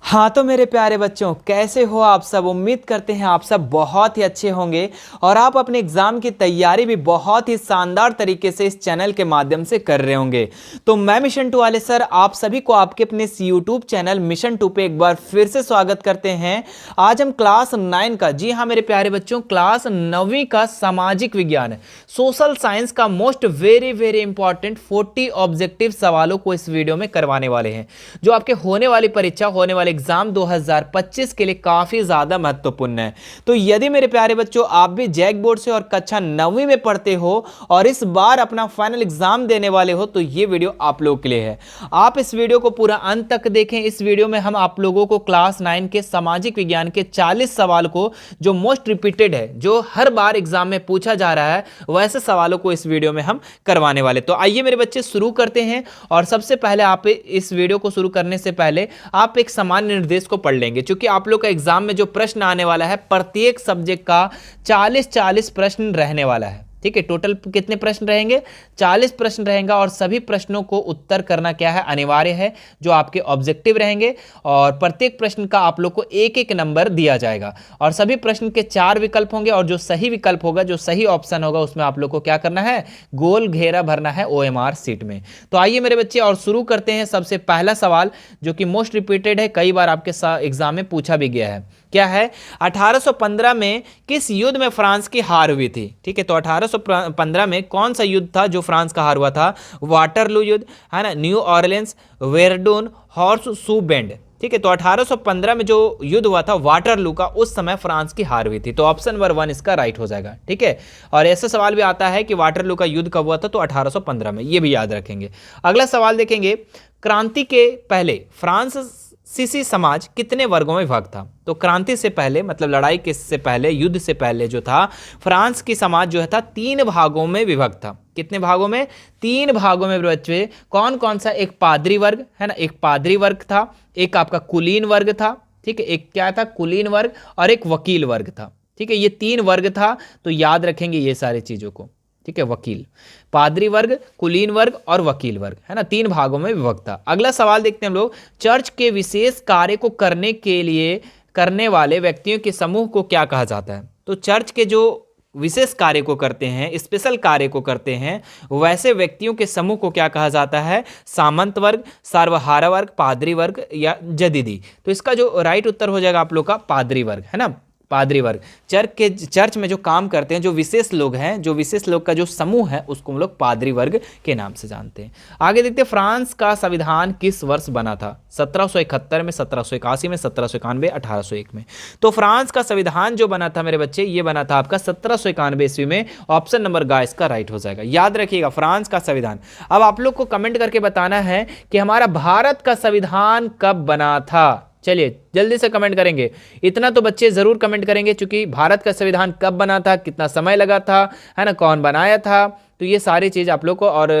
हाँ तो मेरे प्यारे बच्चों, कैसे हो आप सब। उम्मीद करते हैं आप सब बहुत ही अच्छे होंगे और आप अपने एग्जाम की तैयारी भी बहुत ही शानदार तरीके से इस चैनल के माध्यम से कर रहे होंगे। तो मैं मिशन 2 वाले सर आप सभी को आपके अपने इस यूट्यूब चैनल मिशन 2 पे एक बार फिर से स्वागत करते हैं। आज हम क्लास 9 का, जी हाँ मेरे प्यारे बच्चों, क्लास 9वीं का सामाजिक विज्ञान सोशल साइंस का most very very important 40 objective सवालों को इस वीडियो में करवाने वाले हैं, जो आपके होने वाली परीक्षा, होने वाले एग्जाम 2025 के लिए काफी ज्यादा महत्वपूर्ण है। तो यदि मेरे प्यारे बच्चों आप भी जैक बोर्ड से और कक्षा 9वीं में पढ़ते हो और इस बार अपना फाइनल एग्जाम देने वाले हो तो ये वीडियो आप लोगों के लिए है। आप इस वीडियो को पूरा अंत तक देखें। इस वीडियो में हम आप लोगों को क्लास 9 के सामाजिक विज्ञान के 40 सवाल को, जो मोस्ट रिपीटेड है, जो हर बार एग्जाम में पूछा जा रहा है, वैसे सवालों को इस वीडियो में हम करवाने वाले। तो आइए मेरे बच्चे शुरू करते हैं। और सबसे पहले आप इस वीडियो को शुरू करने से पहले आप एक सामान्य निर्देश को पढ़ लेंगे, क्योंकि आप लोग का एग्जाम में जो प्रश्न आने वाला है, प्रत्येक सब्जेक्ट का 40-40 प्रश्न रहने वाला है। ठीक है, टोटल कितने प्रश्न रहेंगे? 40 प्रश्न रहेंगे और सभी प्रश्नों को उत्तर करना क्या है, अनिवार्य है, जो आपके ऑब्जेक्टिव रहेंगे। और प्रत्येक प्रश्न का आप लोग को एक एक नंबर दिया जाएगा और सभी प्रश्न के 4 विकल्प होंगे और जो सही विकल्प होगा, जो सही ऑप्शन होगा, उसमें आप लोग को क्या करना है, गोल घेरा भरना है OMR सीट में। तो आइए मेरे बच्चे और शुरू करते हैं। सबसे पहला सवाल जो कि मोस्ट रिपीटेड है, कई बार आपके एग्जाम में पूछा भी गया है, क्या है? 1815 में किस युद्ध में फ्रांस की हार हुई थी? ठीक है, तो 1815 में कौन सा युद्ध था जो फ्रांस का हार हुआ था? वाटरलू युद्ध है ना, न्यू ऑरलेंस, वेरडून, हॉर्स बेंड। ठीक है, तो 1815 में जो युद्ध हुआ था वाटरलू का, उस समय फ्रांस की हार हुई थी। तो ऑप्शन नंबर 1 इसका राइट हो जाएगा। ठीक है, और ऐसा सवाल भी आता है कि वाटरलू का युद्ध कब हुआ था, तो 1815 में, ये भी याद रखेंगे। अगला सवाल देखेंगे, क्रांति के पहले फ्रांसीसी समाज कितने वर्गों में विभाग था? तो क्रांति से पहले, मतलब लड़ाई के से पहले, युद्ध से पहले जो था, फ्रांस की समाज जो है था 3 भागों में विभक्त था। कितने भागों में? 3 भागों में बच्चे। कौन कौन सा? एक पादरी वर्ग है ना, एक पादरी वर्ग था, एक आपका कुलीन वर्ग था, ठीक है, एक क्या था, कुलीन वर्ग, और एक वकील वर्ग था। ठीक है, ये 3 वर्ग था, तो याद रखेंगे ये सारी चीजों को। ठीक है, वकील, पादरी वर्ग, कुलीन वर्ग और वकील वर्ग, है ना, 3 भागों में विभक्त था। अगला सवाल देखते हैं हम लोग, चर्च के विशेष कार्य को करने के लिए करने वाले व्यक्तियों के समूह को क्या कहा जाता है? तो चर्च के जो विशेष कार्य को करते हैं, स्पेशल कार्य को करते हैं, वैसे व्यक्तियों के समूह को क्या कहा जाता है? सामंत वर्ग, सर्वहारा वर्ग, पादरी वर्ग या जदीदी। तो इसका जो राइट उत्तर हो जाएगा आप लोग का पादरी वर्ग, है ना, पादरी वर्ग। चर्च में जो काम करते हैं, जो विशेष लोग हैं, जो विशेष लोग का जो समूह है, उसको हम लोग पादरी वर्ग के नाम से जानते हैं। आगे देखते हैं, फ्रांस का संविधान किस वर्ष बना था? 1771 में, 1781 में, 1791, 1801 में। तो फ्रांस का संविधान जो बना था मेरे बच्चे, ये बना था आपका 1791 ईस्वी में। ऑप्शन नंबर ग इसका राइट हो जाएगा। याद रखिएगा, फ्रांस का संविधान। अब आप लोग को कमेंट करके बताना है कि हमारा भारत का संविधान कब बना था। चलिए जल्दी से कमेंट करेंगे, इतना तो बच्चे जरूर कमेंट करेंगे, क्योंकि भारत का संविधान कब बना था, कितना समय लगा था, है ना, कौन बनाया था, तो ये सारी चीज आप लोग को, और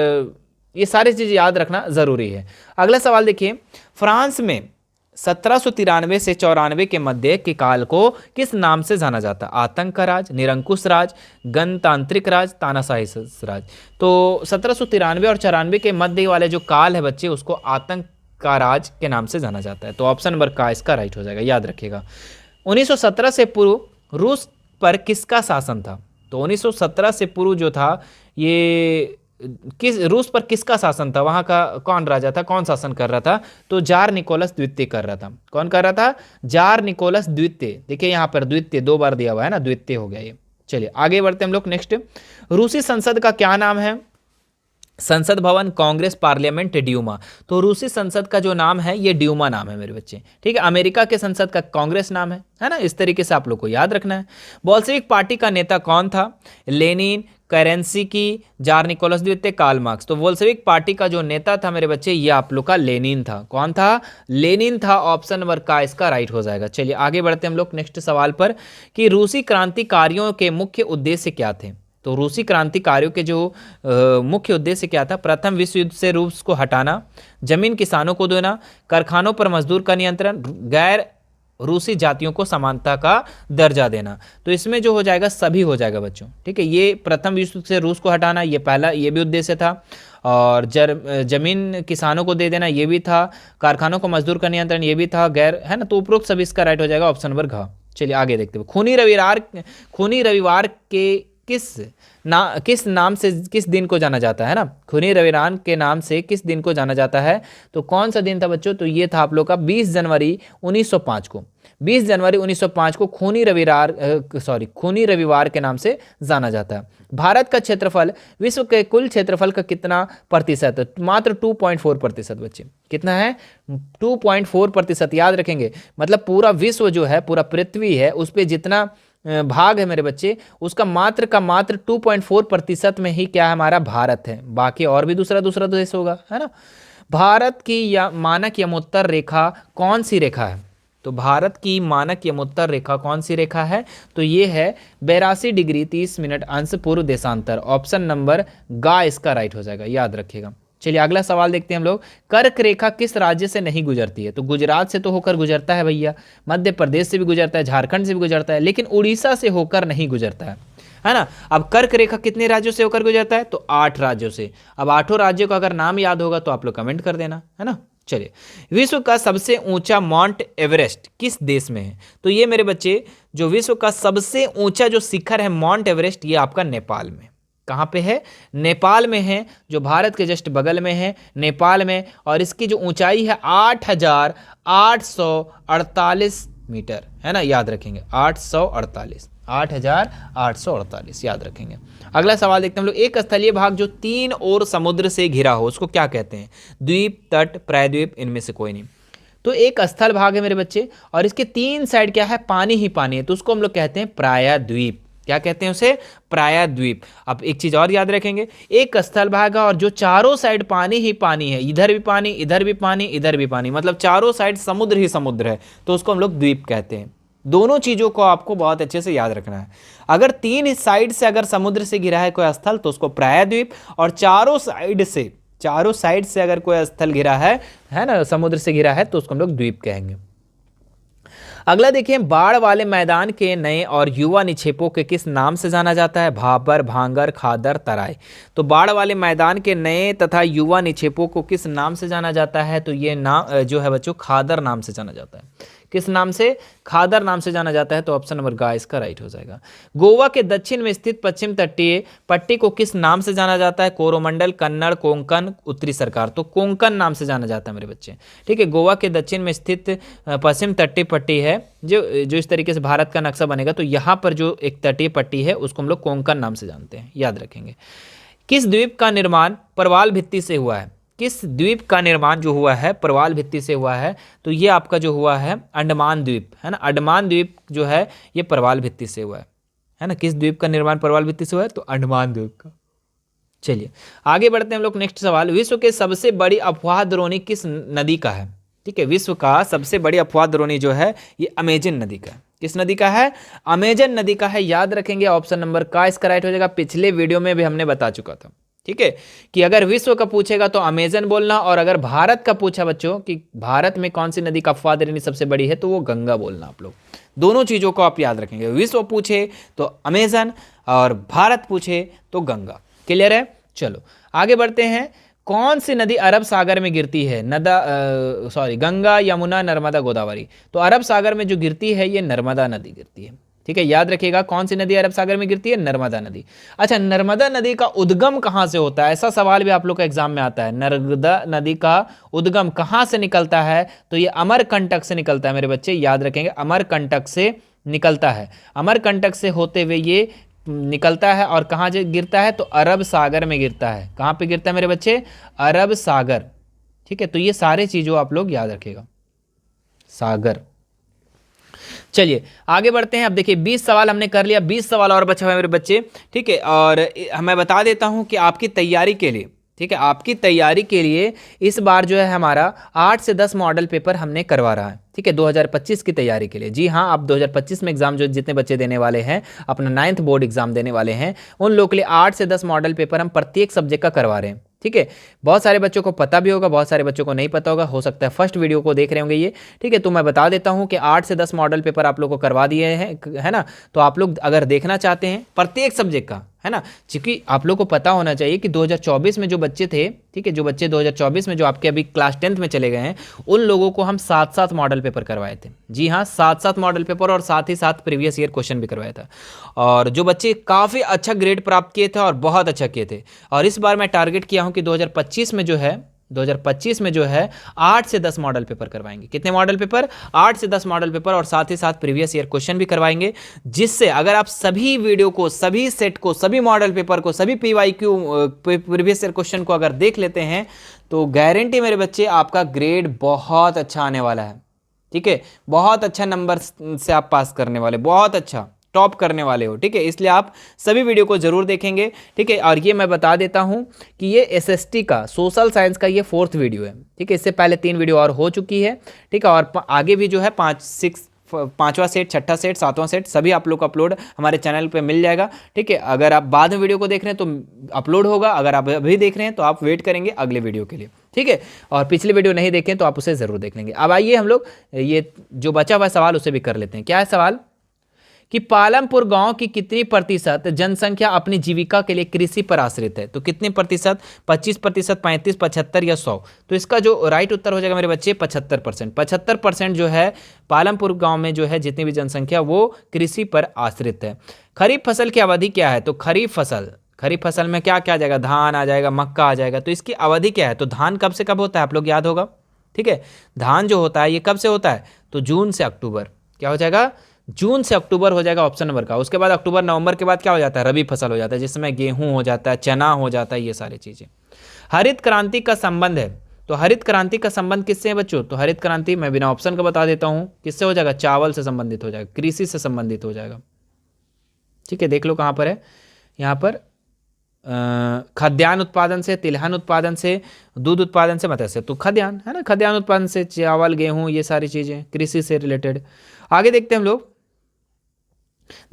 ये सारी चीज याद रखना जरूरी है। अगला सवाल देखिए, फ्रांस में 1793 से 94 के मध्य के काल को किस नाम से जाना जाता? आतंक का राज, निरंकुश राज, गणतांत्रिक राज, तानाशाही राज। तो 1793 और 94 के मध्य वाले जो काल है बच्चे, उसको आतंक का राज के नाम से जाना जाता है। तो ऑप्शन नंबर का इसका राइट हो जाएगा। याद रखिएगा। 1917 से पूर्व रूस पर किसका शासन था? तो 1917 से पूर्व जो था, ये किस रूस पर किसका शासन था? वहां का कौन राजा था, कौन शासन कर रहा था? तो जार निकोलस द्वितीय कर रहा था। कौन कर रहा था? जार निकोलस द्वितीय। देखिए यहां पर द्वितीय 2 बार दिया हुआ है ना, द्वितीय हो गया ये। चलिए आगे बढ़ते हैं हम लोग। नेक्स्ट, रूसी संसद का क्या नाम है? संसद भवन, कांग्रेस, पार्लियामेंट, ड्यूमा। तो रूसी संसद का जो नाम है, ये ड्यूमा नाम है मेरे बच्चे। ठीक है, अमेरिका के संसद का कांग्रेस नाम है ना। इस तरीके से आप लोग को याद रखना है। बोल्शेविक पार्टी का नेता कौन था? लेनिन, केरेंस्की, जार निकोलस द्वितीय, कार्ल मार्क्स। तो बोल्शेविक पार्टी का जो नेता था मेरे बच्चे, ये आप लोग का लेनिन था। कौन था? लेनिन था। ऑप्शन नंबर का इसका राइट हो जाएगा। चलिए आगे बढ़ते हैं हम लोग नेक्स्ट सवाल पर, कि रूसी क्रांतिकारियों के मुख्य उद्देश्य क्या थे? तो रूसी क्रांतिकारियों के जो मुख्य उद्देश्य क्या था? प्रथम विश्व युद्ध से रूस को हटाना, जमीन किसानों को देना, कारखानों पर मजदूर का नियंत्रण, गैर रूसी जातियों को समानता का दर्जा देना। तो इसमें जो हो जाएगा सभी हो जाएगा बच्चों, ठीक है। ये प्रथम विश्व युद्ध से रूस को हटाना, ये पहला, ये भी उद्देश्य था। और जमीन किसानों को दे देना, ये भी था। कारखानों को मजदूर का नियंत्रण, ये भी था। गैर, है ना। तो उपरोक्त सभी इसका राइट हो जाएगा ऑप्शन नंबर घ। चलिए आगे देखते हैं। खूनी रविवार के किस नाम से किस दिन को जाना जाता है ना। खूनी रविवार के नाम से किस दिन को जाना जाता है, तो कौन सा दिन था बच्चों, तो ये था आप लोग का 20 जनवरी 1905 को। 20 जनवरी 1905 को खूनी रविवार के नाम से जाना जाता है। भारत का क्षेत्रफल विश्व के कुल क्षेत्रफल का कितना प्रतिशत है, मात्र 2.4% बच्चे। कितना है, 2.4%। याद रखेंगे, मतलब पूरा विश्व जो है, पूरा पृथ्वी है, उस पर जितना भाग है मेरे बच्चे, उसका मात्र का मात्र 2.4% में ही क्या है, हमारा भारत है। बाकी और भी दूसरा देश होगा, है ना। भारत की या मानक यमोत्तर रेखा कौन सी रेखा है, तो भारत की मानक यमोत्तर रेखा कौन सी रेखा है, तो ये है 82 डिग्री 30 मिनट अंश पूर्व देशांतर। ऑप्शन नंबर ग इसका राइट हो जाएगा, याद रखिएगा। चलिए अगला सवाल देखते हैं हम लोग। कर्क रेखा किस राज्य से नहीं गुजरती है, तो गुजरात से तो होकर गुजरता है भैया, मध्य प्रदेश से भी गुजरता है, झारखंड से भी गुजरता है, लेकिन उड़ीसा से होकर नहीं गुजरता है ना। अब कर्क रेखा कितने राज्यों से होकर गुजरता है, तो 8 राज्यों से। अब 8 राज्यों का अगर नाम याद होगा तो आप लोग कमेंट कर देना, है ना। चलिए, विश्व का सबसे ऊंचा माउंट एवरेस्ट किस देश में है, तो ये मेरे बच्चे जो विश्व का सबसे ऊंचा जो शिखर है माउंट एवरेस्ट, ये आपका नेपाल में। कहाँ पे है, नेपाल में है, जो भारत के जस्ट बगल में है, नेपाल में। और इसकी जो ऊंचाई है 8,848 मीटर, है ना, याद रखेंगे 8,848 याद रखेंगे। अगला सवाल देखते हैं हम लोग। एक स्थलीय भाग जो 3 ओर समुद्र से घिरा हो, उसको क्या कहते हैं, द्वीप, तट, प्रायद्वीप, इनमें से कोई नहीं। तो एक स्थल भाग है मेरे बच्चे, और इसके 3 साइड क्या है, पानी ही पानी है, तो उसको हम लोग कहते हैं प्रायद्वीप। क्या कहते हैं उसे, प्रायद्वीप। अब एक चीज और याद रखेंगे, एक स्थल भाग है और जो चारों साइड पानी ही पानी है, इधर भी पानी, इधर भी पानी, इधर भी पानी, मतलब चारों साइड समुद्र ही समुद्र है, तो उसको हम लोग द्वीप कहते हैं। दोनों चीजों को आपको बहुत अच्छे से याद रखना है। अगर 3 साइड से अगर समुद्र से घिरा है कोई स्थल, तो उसको प्रायद्वीप, और चारों साइड से अगर कोई स्थल घिरा है ना, समुद्र से घिरा है, तो उसको हम लोग द्वीप कहेंगे। अगला देखिए, बाढ़ वाले मैदान के नए और युवा निक्षेपों के किस नाम से जाना जाता है, भाबर, भांगर, खादर, तराई। तो बाढ़ वाले मैदान के नए तथा युवा निक्षेपों को किस नाम से जाना जाता है, तो ये नाम जो है बच्चों, खादर नाम से जाना जाता है। किस नाम से, खादर नाम से जाना जाता है, तो ऑप्शन नंबर ग इसका राइट हो जाएगा। गोवा के दक्षिण में स्थित पश्चिम तटीय पट्टी को किस नाम से जाना जाता है, कोरोमंडल, कन्नड़, कोंकण, उत्तरी सरकार। तो कोंकण नाम से जाना जाता है मेरे बच्चे, ठीक है। गोवा के दक्षिण में स्थित पश्चिम तटीय पट्टी है, जो इस तरीके से भारत का नक्शा बनेगा, तो यहाँ पर जो एक तटीय पट्टी है उसको हम लोग कोंकण नाम से जानते हैं, याद रखेंगे। किस द्वीप का निर्माण प्रवाल भित्ति से हुआ है, किस द्वीप का निर्माण जो हुआ है प्रवाल भित्ति से हुआ है, तो ये आपका जो हुआ है अंडमान द्वीप, है ना। अंडमान द्वीप जो है ये प्रवाल भित्ति से हुआ है ना। किस द्वीप का निर्माण प्रवाल भित्ति से हुआ है, तो अंडमान द्वीप का। चलिए आगे बढ़ते हैं हम लोग। नेक्स्ट सवाल, विश्व के सबसे बड़ी अफवाह द्रोणी किस नदी का है, ठीक है। विश्व का सबसे बड़ी अफवाह द्रोणी जो है ये अमेजन नदी का है। किस नदी का है, अमेजन नदी का है, याद रखेंगे। ऑप्शन नंबर का इसका राइट हो जाएगा। पिछले वीडियो में भी हमने बता चुका था, ठीक है, कि अगर विश्व का पूछेगा तो अमेजन बोलना, और अगर भारत का पूछा बच्चों कि भारत में कौन सी नदी का अफवाह द्रोणी सबसे बड़ी है, तो वो गंगा बोलना। आप लोग दोनों चीजों को आप याद रखेंगे, विश्व पूछे तो अमेजन और भारत पूछे तो गंगा। क्लियर है। चलो आगे बढ़ते हैं। कौन सी नदी अरब सागर में गिरती है, गंगा, यमुना, नर्मदा, गोदावरी। तो अरब सागर में जो गिरती है ये नर्मदा नदी गिरती है, ठीक है, याद रखिएगा। कौन सी नदी अरब सागर में गिरती है, नर्मदा नदी। अच्छा, नर्मदा नदी का उद्गम कहाँ से होता है, ऐसा सवाल भी आप लोग का एग्जाम में आता है। नर्मदा नदी का उद्गम कहाँ से निकलता है, तो ये अमरकंटक से निकलता है मेरे बच्चे, याद रखेंगे। अमरकंटक से निकलता है, अमरकंटक से होते हुए ये निकलता है, और कहाँ गिरता है, तो अरब सागर में गिरता है। कहाँ पे गिरता है मेरे बच्चे, अरब सागर, ठीक है। तो ये सारे चीज़ों आप लोग याद रखिएगा, सागर। चलिए आगे बढ़ते हैं। अब देखिए 20 सवाल हमने कर लिया, 20 सवाल और बचा हुआ है मेरे बच्चे, ठीक है। और मैं बता देता हूं कि आपकी तैयारी के लिए, ठीक है, आपकी तैयारी के लिए इस बार जो है हमारा 8 से 10 मॉडल पेपर हमने करवा रहा है, ठीक है, 2025 की तैयारी के लिए। जी हाँ, आप 2025 में एग्जाम जो जितने बच्चे देने वाले हैं, अपना 9th बोर्ड एग्जाम देने वाले हैं, उन लोग के लिए 8 से 10 मॉडल पेपर हम प्रत्येक सब्जेक्ट का करवा रहे हैं, ठीक है, बहुत सारे बच्चों को पता भी होगा, बहुत सारे बच्चों को नहीं पता होगा, हो सकता है फर्स्ट वीडियो को देख रहे होंगे ये। ठीक है, तो मैं बता देता हूं कि 8 से 10 मॉडल पेपर आप लोग को करवा दिए हैं, है ना। तो आप लोग अगर देखना चाहते हैं प्रत्येक सब्जेक्ट का, है ना, क्योंकि आप लोग को पता होना चाहिए कि 2024 में जो बच्चे थे, ठीक है, जो बच्चे 2024 में जो आपके अभी क्लास 10th में चले गए हैं, उन लोगों को हम 7-7 मॉडल पेपर करवाए थे। जी हाँ, 7-7 मॉडल पेपर और साथ ही साथ प्रीवियस ईयर क्वेश्चन भी करवाया था। और जो बच्चे काफ़ी अच्छा ग्रेड प्राप्त किए थे और बहुत अच्छा किए थे। और इस बार मैं टारगेट किया हूँ कि 2025 में जो है 8 से 10 मॉडल पेपर करवाएंगे। कितने मॉडल पेपर? 8 से 10 मॉडल पेपर, और साथ ही साथ प्रीवियस ईयर क्वेश्चन भी करवाएंगे, जिससे अगर आप सभी वीडियो को, सभी सेट को, सभी मॉडल पेपर को, सभी PYQ प्रीवियस ईयर क्वेश्चन को अगर देख लेते हैं तो गारंटी मेरे बच्चे आपका ग्रेड बहुत अच्छा आने वाला है। ठीक है, बहुत अच्छा नंबर से आप पास करने वाले, बहुत अच्छा टॉप करने वाले हो। ठीक है, इसलिए आप सभी वीडियो को जरूर देखेंगे। ठीक है, और ये मैं बता देता हूं कि ये SST का, सोशल साइंस का ये 4th वीडियो है। ठीक है, इससे पहले 3 वीडियो और हो चुकी है। ठीक है, और आगे भी जो है 5वां सेट, 6ठा सेट, 7वां सेट सभी आप लोग को अपलोड हमारे चैनल पे मिल जाएगा। ठीक है, अगर आप बाद में वीडियो को देख रहे हैं तो अपलोड होगा, अगर आप अभी देख रहे हैं तो आप वेट करेंगे अगले वीडियो के लिए। ठीक है, और पिछले वीडियो नहीं देखें तो आप उसे ज़रूर देख लेंगे। अब आइए हम लोग ये जो बचा हुआ सवाल उसे भी कर लेते हैं। क्या है सवाल? कि पालमपुर गांव की कितनी प्रतिशत जनसंख्या अपनी जीविका के लिए कृषि पर आश्रित है? तो कितने प्रतिशत? 25%, 35%, 75% या 100? तो इसका जो राइट उत्तर हो जाएगा मेरे बच्चे 75%। 75% जो है पालमपुर गांव में जो है जितनी भी जनसंख्या वो कृषि पर आश्रित है। खरीफ फसल की अवधि क्या है? तो खरीफ फसल में क्या क्या आ जाएगा? धान आ जाएगा, मक्का आ जाएगा। तो इसकी अवधि क्या है? तो धान कब से कब होता है आप लोग याद होगा। ठीक है, धान जो होता है ये कब से होता है? तो जून से अक्टूबर। क्या हो जाएगा? जून से अक्टूबर हो जाएगा ऑप्शन नंबर का। उसके बाद अक्टूबर नवंबर के बाद क्या हो जाता है? रबी फसल हो जाता है, जिसमें गेहूं हो जाता है, चना हो जाता है, ये सारी चीजें। हरित क्रांति का संबंध है, तो हरित क्रांति का संबंध किससे है बच्चों? तो हरित क्रांति मैं बिना ऑप्शन का बता देता हूं, किससे हो जाएगा? चावल से संबंधित हो जाएगा, कृषि से संबंधित हो जाएगा। ठीक है, देख लो कहां पर है, यहां पर खाद्यान्न उत्पादन से, तिलहन उत्पादन से, दूध उत्पादन से, मत्स्य, तो खाद्यान्न है ना, खाद्यान्न उत्पादन से चावल, गेहूं, ये सारी चीजें कृषि से रिलेटेड। आगे देखते हैं हम लोग।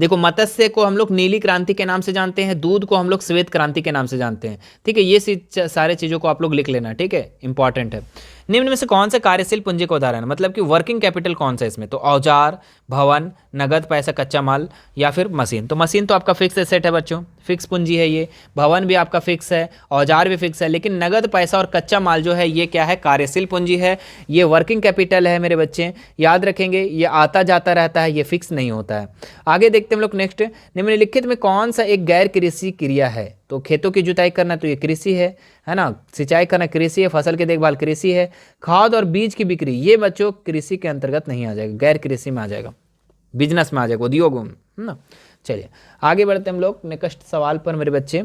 देखो, मत्स्य को हम लोग नीली क्रांति के नाम से जानते हैं, दूध को हम लोग श्वेत क्रांति के नाम से जानते हैं। ठीक है, ये सारे चीजों को आप लोग लिख लेना। ठीक है, इंपॉर्टेंट है। निम्न में से कौन से कार्यशील पूंजी का उदाहरण है? मतलब कि वर्किंग कैपिटल कौन सा है इसमें? तो औजार, भवन, नगद पैसा, कच्चा माल या फिर मशीन। तो मशीन तो आपका फिक्स एसेट है बच्चों, फिक्स पूंजी है ये। भवन भी आपका फिक्स है, औजार भी फिक्स है, लेकिन नगद पैसा और कच्चा माल जो है ये क्या है? कार्यशील पूंजी है, ये वर्किंग कैपिटल है मेरे बच्चे, याद रखेंगे। ये आता जाता रहता है, ये फिक्स नहीं होता है। आगे देखते हैं हम लोग नेक्स्ट। निम्नलिखित में कौन सा एक गैर कृषि क्रिया है? तो खेतों की जुताई करना तो ये कृषि है ना, सिंचाई करना कृषि है, फसल की देखभाल कृषि है, खाद और बीज की बिक्री ये बच्चों कृषि के अंतर्गत नहीं आ जाएगा, गैर कृषि में आ जाएगा, बिजनेस में आ जाएगा, उद्योग में, है ना। चलिए आगे बढ़ते हम लोग नेक्स्ट सवाल पर मेरे बच्चे,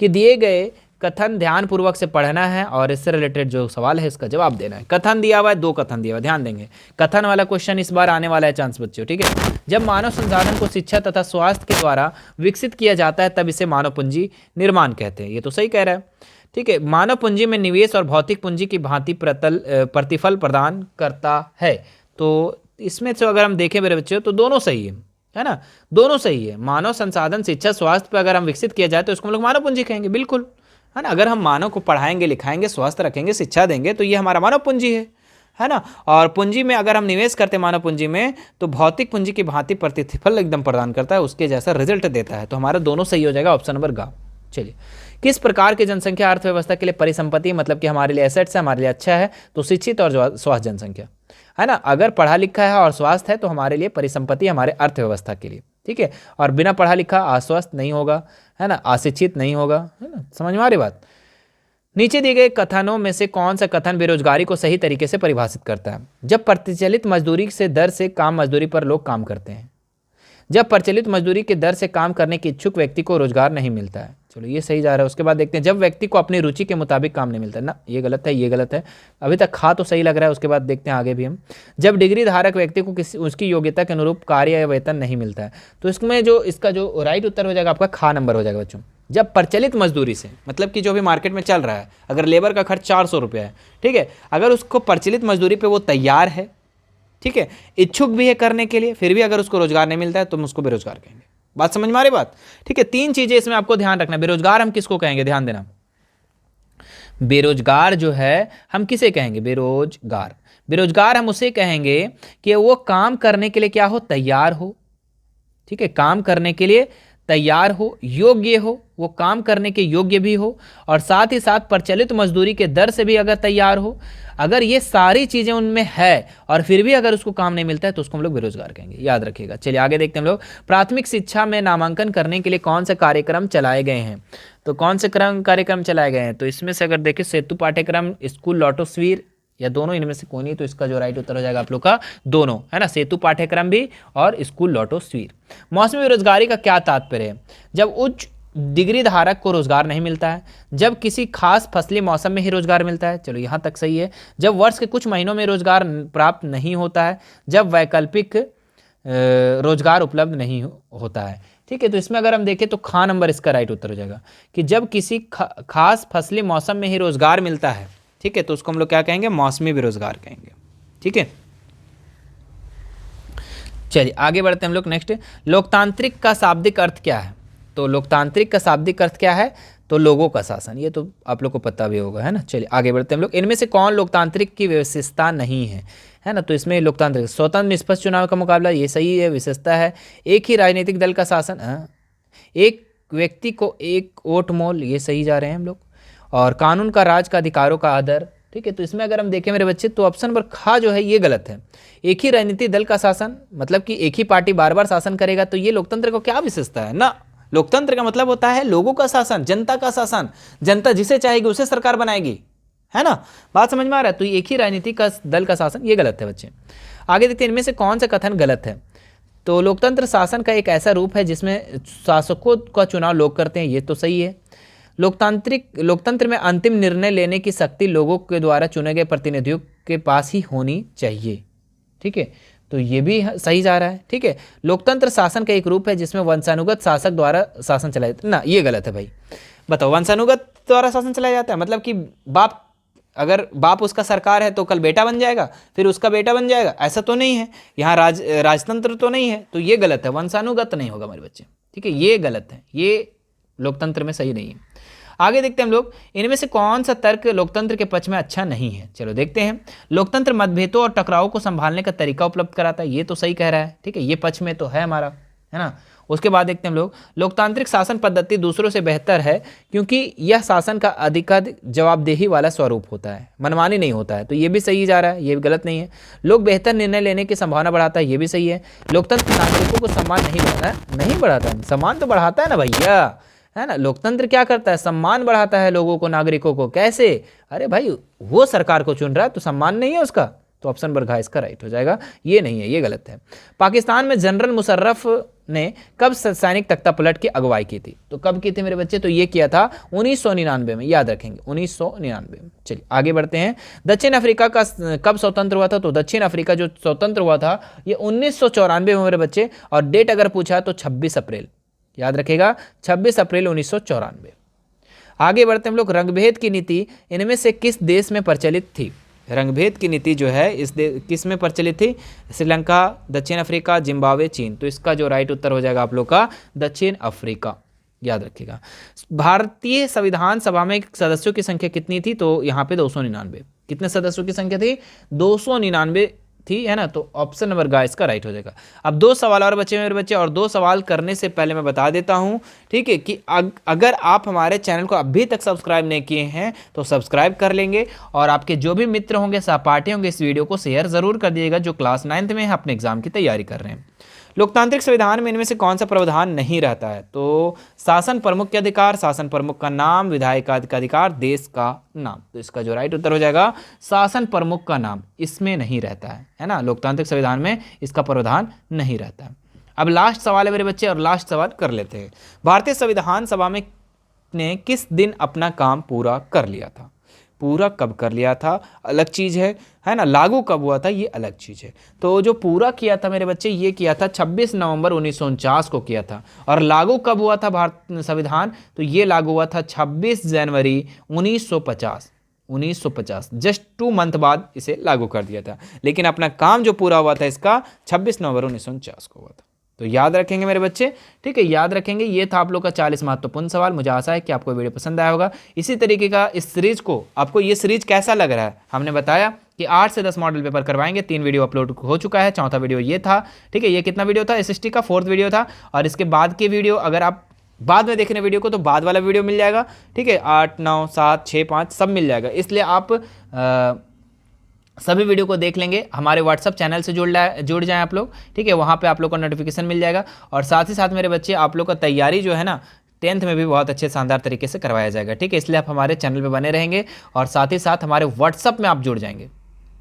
कि दिए गए कथन ध्यानपूर्वक से पढ़ना है और इससे रिलेटेड जो सवाल है इसका जवाब देना है। कथन दिया हुआ है, 2 कथन दिया हुआ है, ध्यान देंगे। कथन वाला क्वेश्चन इस बार आने वाला है चांस बच्चों। ठीक है, जब मानव संसाधन को शिक्षा तथा स्वास्थ्य के द्वारा विकसित किया जाता है तब इसे मानव पूंजी निर्माण कहते हैं। ये तो सही कह रहा है। ठीक है, मानव पूंजी में निवेश और भौतिक पूंजी की भांति प्रतिफल प्रदान करता है। तो इसमें से अगर हम देखें मेरे बच्चों तो दोनों सही है ना, दोनों सही है। मानव संसाधन, शिक्षा, स्वास्थ्य पर अगर हम विकसित किया जाए तो उसको हम लोग मानव पूंजी कहेंगे, बिल्कुल, है ना। अगर हम मानव को पढ़ाएंगे, लिखाएंगे, स्वस्थ रखेंगे, शिक्षा देंगे तो ये हमारा मानव पूंजी है ना। और पूंजी में अगर हम निवेश करते हैं मानव पूंजी में तो भौतिक पूंजी की भांति प्रतिफल एकदम प्रदान करता है, उसके जैसा रिजल्ट देता है। तो हमारा दोनों सही हो जाएगा, ऑप्शन नंबर ग। चलिए, किस प्रकार की जनसंख्या अर्थव्यवस्था के लिए परिसंपत्ति, मतलब कि हमारे लिए एसेट्स है, हमारे लिए अच्छा है? तो शिक्षित और स्वस्थ जनसंख्या, है ना। अगर पढ़ा लिखा है और स्वास्थ्य है तो हमारे लिए परिसंपत्ति, हमारे अर्थव्यवस्था के लिए। ठीक है, और बिना पढ़ा लिखा अस्वस्थ नहीं होगा, है ना, अशिक्षित नहीं होगा, है ना। समझ में आ रही बात। नीचे दिए गए कथनों में से कौन सा कथन बेरोजगारी को सही तरीके से परिभाषित करता है? जब प्रचलित मजदूरी से दर से काम मजदूरी पर लोग काम करते हैं, जब प्रचलित मजदूरी के दर से काम करने के इच्छुक व्यक्ति को रोजगार नहीं मिलता है। चलो ये सही जा रहा है। उसके बाद देखते हैं, जब व्यक्ति को अपनी रुचि के मुताबिक काम नहीं मिलता है ना, ये गलत है, ये गलत है। अभी तक खा तो सही लग रहा है। उसके बाद देखते हैं आगे भी हम, जब डिग्री धारक व्यक्ति को किसी उसकी योग्यता के अनुरूप कार्य या वेतन नहीं मिलता है। तो इसमें जो इसका जो राइट उत्तर हो जाएगा आपका खा नंबर हो जाएगा बच्चों। जब प्रचलित मजदूरी से, मतलब कि जो भी मार्केट में चल रहा है, अगर लेबर का खर्च 400 रुपया है, ठीक है, अगर उसको प्रचलित मजदूरी पे वो तैयार है, ठीक है, इच्छुक भी है करने के लिए, फिर भी अगर उसको रोजगार नहीं मिलता है तो हम उसको बेरोजगार कहेंगे। बात समझ में आ रही बात? ठीक है, 3 चीजें इसमें आपको ध्यान रखना। बेरोजगार हम किसको कहेंगे, ध्यान देना। बेरोजगार जो है हम किसे कहेंगे? बेरोजगार। बेरोजगार हम उसे कहेंगे कि वो काम करने के लिए क्या हो? तैयार हो। ठीक है, काम करने के लिए तैयार हो, योग्य हो, वो काम करने के योग्य भी हो, और साथ ही साथ प्रचलित मजदूरी के दर से भी अगर तैयार हो। अगर ये सारी चीजें उनमें है और फिर भी अगर उसको काम नहीं मिलता है तो उसको हम लोग बेरोजगार कहेंगे, याद रखिएगा। चलिए आगे देखते हैं हम लोग। प्राथमिक शिक्षा में नामांकन करने के लिए कौन से कार्यक्रम चलाए गए हैं? तो कौन से कार्यक्रम चलाए गए हैं? तो इसमें से अगर देखें सेतु पाठ्यक्रम, स्कूल लॉटोस्फीर, या दोनों, इनमें से कोई नहीं, तो इसका जो राइट उत्तर हो जाएगा आप लोग का दोनों, है ना, सेतु पाठ्यक्रम भी और स्कूल लॉटोस्फीर। मौसमी बेरोजगारी का क्या तात्पर्य है? जब उच्च डिग्री धारक को रोजगार नहीं मिलता है, जब किसी खास फसली मौसम में ही रोजगार मिलता है, चलो यहाँ तक सही है, जब वर्ष के कुछ महीनों में रोजगार प्राप्त नहीं होता है, जब वैकल्पिक रोजगार उपलब्ध नहीं होता है। ठीक है, तो इसमें अगर हम देखें तो ख नंबर इसका राइट उत्तर हो जाएगा कि जब किसी खास फसली मौसम में ही रोजगार मिलता है, ठीक है, तो उसको हम लोग क्या कहेंगे? मौसमी बेरोजगार कहेंगे। ठीक है, चलिए आगे बढ़ते हैं हम लोग। नेक्स्ट, लोकतांत्रिक का शाब्दिक अर्थ क्या है? तो लोकतांत्रिक का शाब्दिक अर्थ क्या है? तो लोगों का शासन, ये तो आप लोग को पता भी होगा, है ना। चलिए आगे बढ़ते हैं हम लोग। इनमें से कौन लोकतांत्रिक की विशेषता नहीं है? है ना, तो इसमें लोकतांत्रिक स्वतंत्र निष्पक्ष चुनाव का मुकाबला, ये सही है, विशेषता है। एक ही राजनीतिक दल का शासन, एक व्यक्ति को एक वोट मोल, ये सही जा रहे हैं हम लोग। और कानून का राज का अधिकारों का आदर। ठीक है, तो इसमें अगर हम देखें मेरे बच्चे तो ऑप्शन नंबर ख जो है ये गलत है। एक ही राजनीतिक दल का शासन, मतलब कि एक ही पार्टी बार बार शासन करेगा, तो ये लोकतंत्र को क्या विशेषता है ना। लोकतंत्र का मतलब होता है लोगों का शासन, जनता का शासन, जनता जिसे चाहेगी उसे सरकार बनाएगी, है ना। बात समझ में आ रहा है? तो एक ही राजनीतिक दल का शासन, ये गलत है बच्चे। आगे देखते हैं इनमें से कौन सा कथन गलत है? तो लोकतंत्र शासन का एक ऐसा रूप है जिसमें शासकों का चुनाव लोग करते हैं, ये तो सही है। लोकतंत्र में अंतिम निर्णय लेने की शक्ति लोगों के द्वारा चुने गए प्रतिनिधियों के पास ही होनी चाहिए। ठीक है, तो ये भी सही जा रहा है। ठीक है, लोकतंत्र शासन का एक रूप है जिसमें वंशानुगत शासक द्वारा शासन चलाया जाता है ना, ये गलत है भाई। बताओ, वंशानुगत द्वारा शासन चलाया जाता है मतलब कि बाप, अगर बाप उसका सरकार है तो कल बेटा बन जाएगा, फिर उसका बेटा बन जाएगा, ऐसा तो नहीं है। यहाँ राजतंत्र तो नहीं है, तो ये गलत है, वंशानुगत नहीं होगा मेरे बच्चे। ठीक है, ये गलत है, ये लोकतंत्र में सही नहीं है। आगे देखते हैं हम लोग, इनमें से कौन सा तर्क लोकतंत्र के पक्ष में अच्छा नहीं है? चलो देखते हैं। लोकतंत्र मतभेदों और टकराव को संभालने का तरीका उपलब्ध कराता है, ये तो सही कह रहा है। ठीक है, ये पक्ष में तो है हमारा, है ना। उसके बाद देखते हैं हम लोग, लोकतांत्रिक शासन पद्धति दूसरों से बेहतर है क्योंकि यह शासन का अधिकाधिक जवाबदेही वाला स्वरूप होता है, मनमानी नहीं होता है, तो ये भी सही जा रहा है, ये भी गलत नहीं है। लोग बेहतर निर्णय लेने की संभावना बढ़ाता है, ये भी सही है। लोकतंत्र नागरिकों को सम्मान नहीं बढ़ाता है, सम्मान तो बढ़ाता है ना भैया, है ना। लोकतंत्र क्या करता है? सम्मान बढ़ाता है लोगों को, नागरिकों को। कैसे? अरे भाई, वो सरकार को चुन रहा है तो सम्मान नहीं है उसका, तो ऑप्शन नंबर घ इसका राइट हो जाएगा, ये नहीं है, ये गलत है। पाकिस्तान में जनरल मुशर्रफ ने कब सैनिक तख्ता पलट की अगुवाई की थी? तो कब की थी मेरे बच्चे? तो ये किया था 1999 में, याद रखेंगे 1999 में। चलिए आगे बढ़ते हैं। दक्षिण अफ्रीका का कब स्वतंत्र हुआ था? तो दक्षिण अफ्रीका जो स्वतंत्र हुआ था ये 1994 में मेरे बच्चे, और डेट अगर पूछा तो 26 अप्रैल, याद रखेगा 26 अप्रैल 1994। आगे बढ़ते हम लोग। रंगभेद की नीति इनमें से किस देश में प्रचलित थी? रंगभेद की नीति जो है इस किस में प्रचलित थी? श्रीलंका, दक्षिण अफ्रीका, जिम्बाब्वे, चीन। तो इसका जो राइट उत्तर हो जाएगा आप लोग का दक्षिण अफ्रीका, याद रखिएगा। भारतीय संविधान सभा में सदस्यों की संख्या कितनी थी? तो यहाँ पे 299। कितने सदस्यों की संख्या थी? 299 थी, है ना। तो ऑप्शन नंबर ग इसका राइट हो जाएगा। अब दो सवाल और बचे मेरे बच्चे, और दो सवाल करने से पहले मैं बता देता हूं, ठीक है, कि अगर आप हमारे चैनल को अभी तक सब्सक्राइब नहीं किए हैं तो सब्सक्राइब कर लेंगे, और आपके जो भी मित्र होंगे, सहपाठी होंगे, इस वीडियो को शेयर जरूर कर दीजिएगा जो क्लास 9th में अपने एग्जाम की तैयारी कर रहे हैं। लोकतांत्रिक संविधान में इनमें से कौन सा प्रावधान नहीं रहता है? तो शासन प्रमुख के अधिकार, शासन प्रमुख का नाम, विधायक का अधिकार, देश का नाम। तो इसका जो राइट उत्तर हो जाएगा शासन प्रमुख का नाम, इसमें नहीं रहता है ना। लोकतांत्रिक संविधान में इसका प्रावधान नहीं रहता है। अब लास्ट सवाल है मेरे बच्चे, और लास्ट सवाल कर लेते हैं। भारतीय संविधान सभा में ने किस दिन अपना काम पूरा कर लिया था? पूरा कब कर लिया था अलग चीज़ है ना। लागू कब हुआ था ये अलग चीज़ है। तो जो पूरा किया था मेरे बच्चे, ये किया था 26 नवंबर 1949 को किया था। और लागू कब हुआ था भारत संविधान? तो ये लागू हुआ था 26 जनवरी 1950, जस्ट 2 मंथ बाद इसे लागू कर दिया था। लेकिन अपना काम जो पूरा हुआ था इसका 26 नवंबर 1949 को हुआ था। तो याद रखेंगे मेरे बच्चे, ठीक है, याद रखेंगे। ये था आप लोग का 40 महत्वपूर्ण सवाल। मुझे आशा है कि आपको वीडियो पसंद आया होगा। इसी तरीके का इस सीरीज को, आपको ये सीरीज कैसा लग रहा है? हमने बताया कि 8 से 10 मॉडल पेपर करवाएंगे। 3 वीडियो अपलोड हो चुका है, चौथा वीडियो ये था, ठीक है। ये कितना वीडियो था? SST का 4th वीडियो था। और इसके बाद के वीडियो, अगर आप बाद में देख रहे हैं वीडियो को, तो बाद वाला वीडियो मिल जाएगा, ठीक है। 8, 9, 7, 6, 5 सब मिल जाएगा। इसलिए आप सभी वीडियो को देख लेंगे। हमारे व्हाट्सअप चैनल से जुड़ जाएं आप लोग, ठीक है। वहाँ पे आप लोग को नोटिफिकेशन मिल जाएगा। और साथ ही साथ मेरे बच्चे, आप लोग का तैयारी जो है ना 10th में भी बहुत अच्छे शानदार तरीके से करवाया जाएगा, ठीक है। इसलिए आप हमारे चैनल पे बने रहेंगे और साथ ही साथ हमारे व्हाट्सअप में आप जुड़ जाएंगे,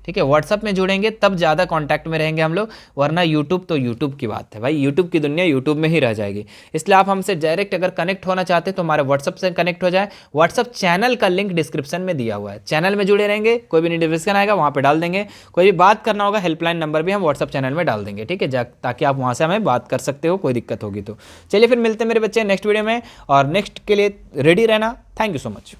ठीक है। व्हाट्सअप में जुड़ेंगे तब ज़्यादा कांटेक्ट में रहेंगे हम लोग, वरना यूट्यूब तो यूट्यूब की बात है भाई, यूट्यूब की दुनिया यूट्यूब में ही रह जाएगी। इसलिए आप हमसे डायरेक्ट अगर कनेक्ट होना चाहते हैं तो हमारे व्हाट्सअप से कनेक्ट हो जाए। व्हाट्सअप चैनल का लिंक डिस्क्रिप्शन में दिया हुआ है, चैनल में जुड़े रहेंगे। कोई भी नोटिफिकेशन आएगा वहाँ पर डाल देंगे। कोई भी बात करना होगा, हेल्पलाइन नंबर भी हम व्हाट्सअप चैनल में डाल देंगे, ठीक है, ताकि आप वहाँ से हमें बात कर सकते हो, कोई दिक्कत होगी तो। चलिए फिर मिलते हैं मेरे बच्चे नेक्स्ट वीडियो में, और नेक्स्ट के लिए रेडी रहना। Thank you so much.